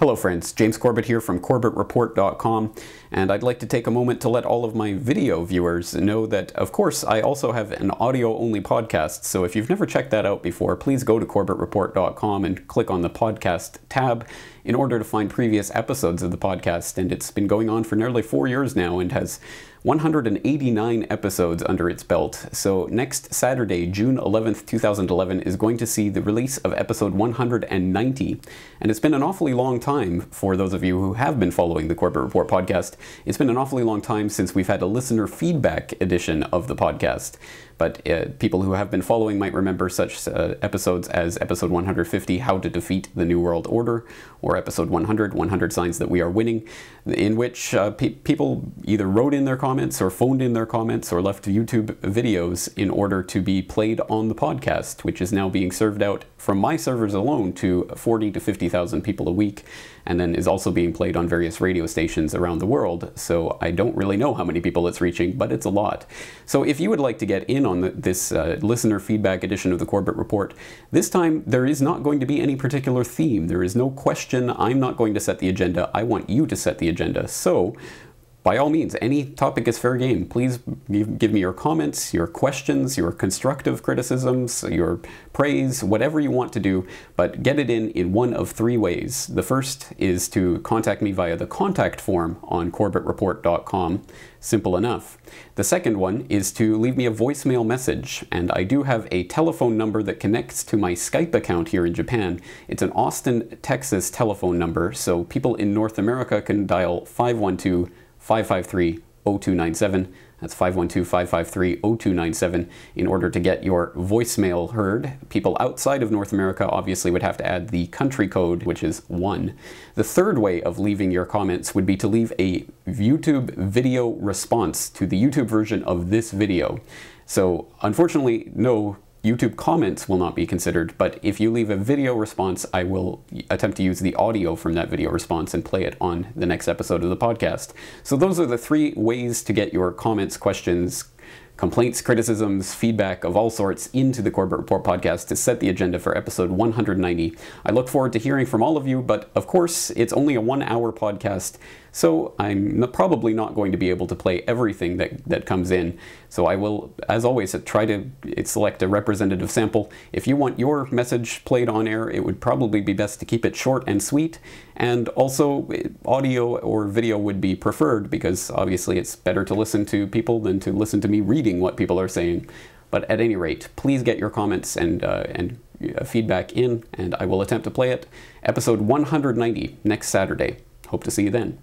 Hello friends, James Corbett here from CorbettReport.com, and I'd like to take a moment to let all of my video viewers know that, of course, I also have an audio-only podcast, so if you've never checked that out before, please go to CorbettReport.com and click on the podcast tab in order to find previous episodes of the podcast, and it's been going on for nearly 4 years now and has 189 episodes under its belt. So next Saturday, June 11th, 2011, is going to see the release of episode 190. And it's been an awfully long time for those of you who have been following the Corbett Report podcast. It's been an awfully long time since we've had a listener feedback edition of the podcast. But people who have been following might remember such episodes as episode 150, How to Defeat the New World Order, or episode 100, 100 Signs That We Are Winning, in which people either wrote in their comments or phoned in their comments or left YouTube videos in order to be played on the podcast, which is now being served out from my servers alone to 40 to 50,000 people a week, and then is also being played on various radio stations around the world. So I don't really know how many people it's reaching, but it's a lot. So if you would like to get in on this listener feedback edition of the Corbett Report, this time there is not going to be any particular theme. There is no question. I'm not going to set the agenda. I want you to set the agenda. So by all means, any topic is fair game. Please give me your comments, your questions, your constructive criticisms, your praise, whatever you want to do, but get it in one of three ways. The first is to contact me via the contact form on CorbettReport.com. Simple enough. The second one is to leave me a voicemail message, and I do have a telephone number that connects to my Skype account here in Japan. It's an Austin, Texas telephone number, so people in North America can dial 512-553-0297. That's 512-553-0297 in order to get your voicemail heard. People outside of North America obviously would have to add the country code, which is 1. The third way of leaving your comments would be to leave a YouTube video response to the YouTube version of this video. So unfortunately, no YouTube comments will not be considered, but if you leave a video response, I will attempt to use the audio from that video response and play it on the next episode of the podcast. So those are the three ways to get your comments, questions, complaints, criticisms, feedback of all sorts into the Corbett Report podcast to set the agenda for episode 190. I look forward to hearing from all of you, but of course, it's only a 1-hour podcast, so I'm probably not going to be able to play everything that comes in. So I will, as always, try to select a representative sample. If you want your message played on air, it would probably be best to keep it short and sweet, and also audio or video would be preferred because obviously it's better to listen to people than to listen to me reading what people are saying. But at any rate, please get your comments and feedback in, and I will attempt to play it. Episode 190 next Saturday. Hope to see you then.